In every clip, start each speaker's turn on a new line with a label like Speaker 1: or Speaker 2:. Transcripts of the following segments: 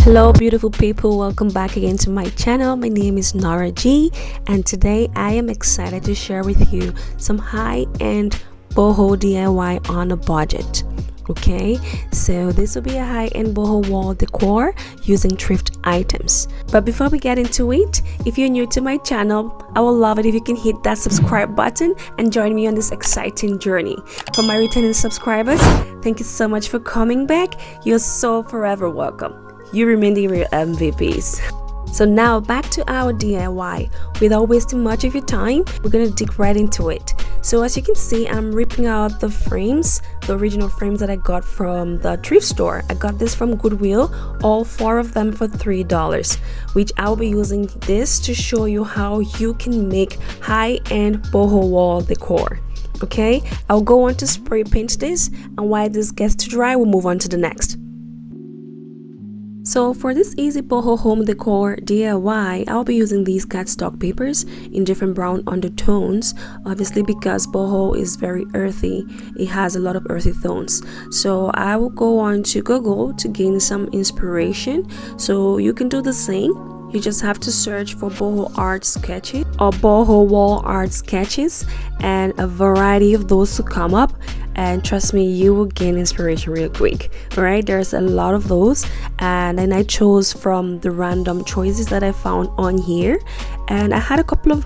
Speaker 1: Hello beautiful people, welcome back again to my channel. My name is Nora G, and today I am excited to share with you some high-end boho DIY on a budget. Okay, so this will be a high-end boho wall decor using thrift items. But before we get into it, if you're new to my channel, I will love it if you can hit that subscribe button and join me on this exciting journey. For my returning subscribers, thank you so much for coming back. You're so forever welcome. You remain the real MVPs. So now back to our DIY. Without wasting much of your time, we're gonna dig right into it. So as you can see, I'm ripping out the frames, the original frames that I got from the thrift store. I got this from Goodwill, all 4 of them for $3, which I'll be using this to show you how you can make high-end boho wall decor. Okay, I'll go on to spray paint this, and while this gets to dry, we'll move on to the next. So for this easy boho home decor DIY, I'll be using these cardstock papers in different brown undertones, obviously because boho is very earthy. It has a lot of earthy tones. So I will go on to Google to gain some inspiration. So you can do the same. You just have to search for boho art sketches or boho wall art sketches, and a variety of those to come up, and trust me, you will gain inspiration real quick. All right, there's a lot of those, and then I chose from the random choices that I found on here, and I had a couple of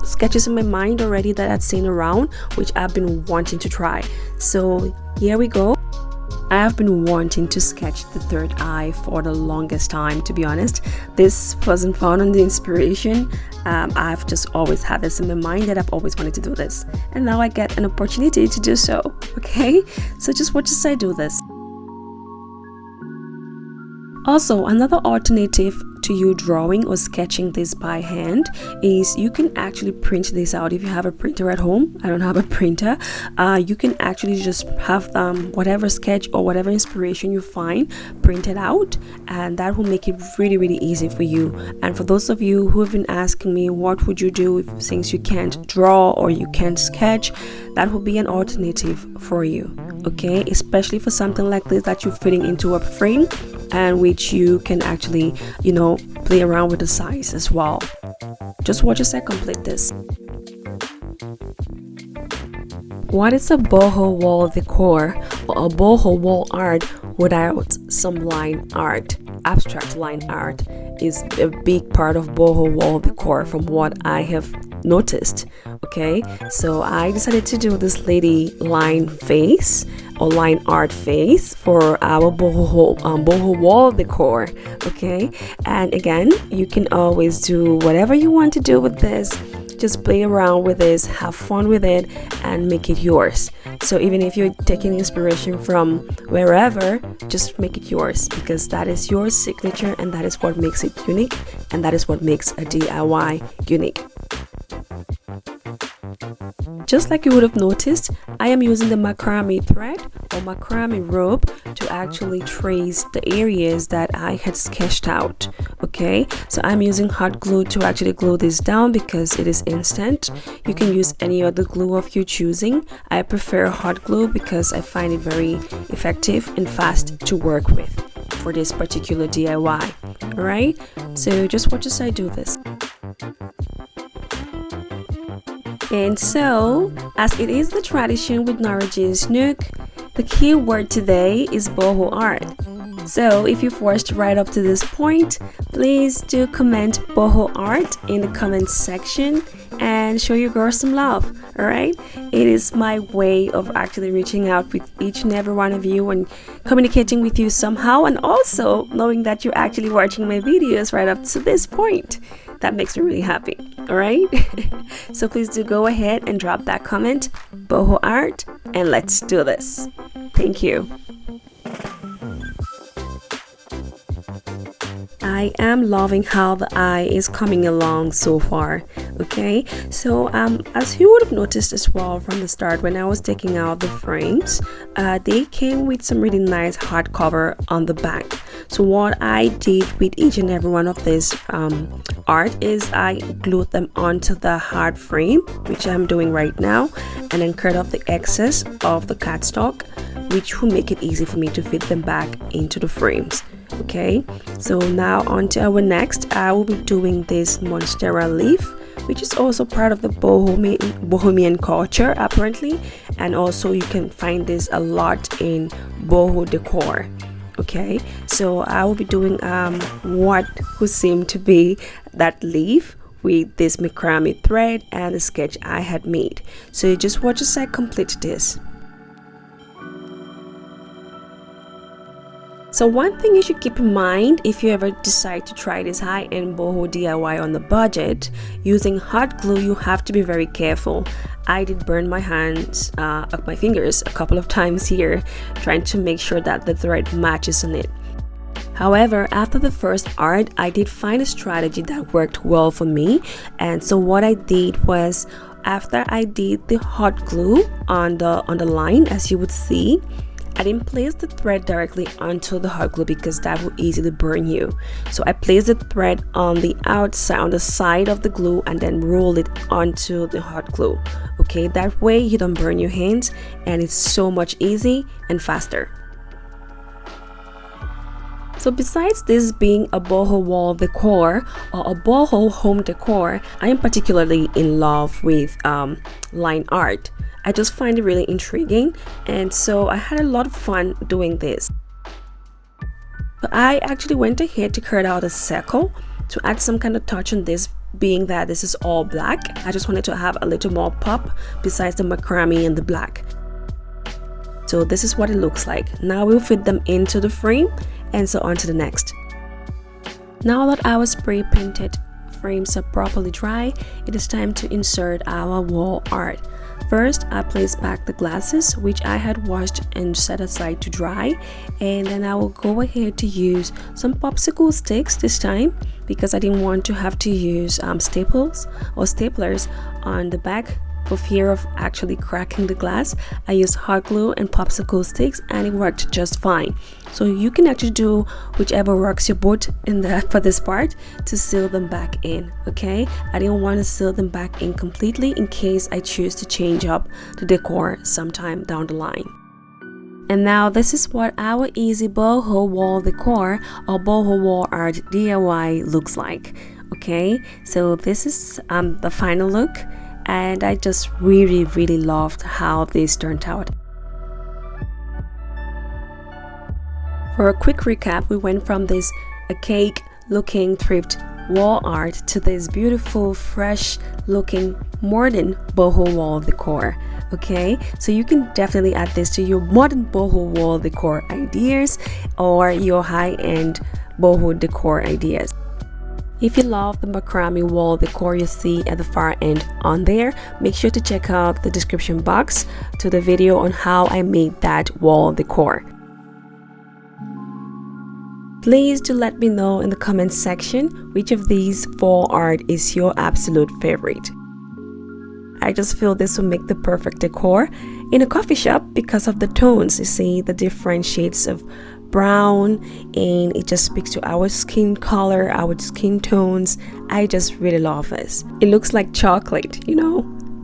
Speaker 1: sketches in my mind already that I'd seen around, which I've been wanting to try. So here we go. I have been wanting to sketch the third eye for the longest time, to be honest. This wasn't found on the inspiration. I've just always had this in my mind that I've always wanted to do this, and now I get an opportunity to do so. Okay, so just watch as I do this. Also, another alternative to you drawing or sketching this by hand is you can actually print this out. If you have a printer at home, I don't have a printer, you can actually just have whatever sketch or whatever inspiration you find printed out, and that will make it really easy for you. And for those of you who have been asking me what would you do if since you can't draw or you can't sketch, that will be an alternative for you. Okay, especially for something like this that you're fitting into a frame, and which you can actually, you know, play around with the size as well. Just watch as I complete this. What is a boho wall decor or a boho wall art without some line art? Abstract line art is a big part of boho wall decor from what I have noticed. Okay, so I decided to do this lady line face or line art face for our boho wall decor. Okay, and again, you can always do whatever you want to do with this. Just play around with this, have fun with it, and make it yours. So even if you're taking inspiration from wherever, just make it yours, because that is your signature, and that is what makes it unique, and that is what makes a DIY unique. Just like you would have noticed, I am using the macrame thread or macrame rope to actually trace the areas that I had sketched out. Okay, so I'm using hot glue to actually glue this down because it is instant. You can use any other glue of your choosing. I prefer hot glue because I find it very effective and fast to work with for this particular DIY. All right, so just watch as I do this. And so, as it is the tradition with Nora G's Nook, the key word today is boho art. So if you're forced right up to this point, please do comment boho art in the comments section and show your girl some love. Alright, it is my way of actually reaching out with each and every one of you and communicating with you somehow, and also knowing that you're actually watching my videos right up to this point. That makes me really happy. Alright, so please do go ahead and drop that comment, boho art, and let's do this. Thank you. I am loving how the eye is coming along so far. Okay, so as you would have noticed as well from the start, when I was taking out the frames, they came with some really nice hardcover on the back. So what I did with each and every one of this art is I glued them onto the hard frame, which I'm doing right now, and then cut off the excess of the cardstock, which will make it easy for me to fit them back into the frames. Okay, so now on to our next. I will be doing this monstera leaf, which is also part of the Bohemian culture apparently, and also you can find this a lot in boho decor. Okay, so I will be doing what would seem to be that leaf with this macrame thread and the sketch I had made. So you just watch as I complete this. So one thing you should keep in mind if you ever decide to try this high-end boho DIY on the budget, using hot glue, you have to be very careful. I did burn my hands, my fingers a couple of times here, trying to make sure that the thread matches on it. However, after the first art, I did find a strategy that worked well for me. And so what I did was, after I did the hot glue on the line, as you would see, I didn't place the thread directly onto the hot glue because that would easily burn you. So I placed the thread on the outside, on the side of the glue, and then rolled it onto the hot glue. Okay, that way you don't burn your hands and it's so much easy and faster. So besides this being a boho wall decor or a boho home decor, I am particularly in love with line art. I just find it really intriguing, and so I had a lot of fun doing this. So I actually went ahead to cut out a circle to add some kind of touch on this, being that this is all black. I just wanted to have a little more pop besides the macrame and the black. So this is what it looks like. Now we'll fit them into the frame, and so on to the next. Now that our spray painted frames are properly dry, it is time to insert our wall art. First, I place back the glasses, which I had washed and set aside to dry, and then I will go ahead to use some popsicle sticks this time because I didn't want to have to use staples or staplers on the back for fear of actually cracking the glass. I used hot glue and popsicle sticks and it worked just fine. So you can actually do whichever works your boat for this part to seal them back in. Okay, I didn't want to seal them back in completely in case I choose to change up the decor sometime down the line. And now this is what our easy boho wall decor or boho wall art DIY looks like. Okay, so this is the final look, and I just really loved how this turned out. For a quick recap, we went from this archaic looking thrift wall art to this beautiful fresh looking modern boho wall decor. Okay, so you can definitely add this to your modern boho wall decor ideas or your high-end boho decor ideas. If you love the macrame wall decor you see at the far end on there, make sure to check out the description box to the video on how I made that wall decor. Please do let me know in the comments section which of these 4 art is your absolute favorite. I just feel this will make the perfect decor in a coffee shop because of the tones. You see the different shades of brown, and it just speaks to our skin color, our skin tones. I just really love this. It looks like chocolate, you know,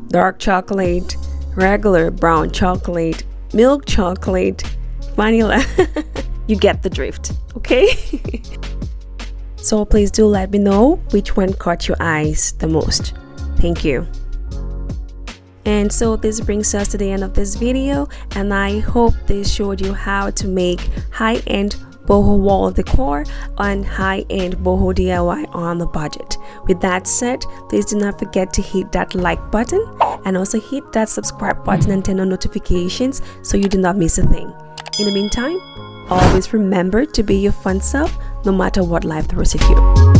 Speaker 1: dark chocolate, regular brown chocolate, milk chocolate, vanilla. You get the drift, okay? So please do let me know which one caught your eyes the most. Thank you. And so this brings us to the end of this video, and I hope this showed you how to make high-end boho wall decor and high-end boho DIY on the budget. With that said, please do not forget to hit that like button and also hit that subscribe button and turn on notifications so you do not miss a thing. In the meantime, always remember to be your fun self no matter what life throws at you.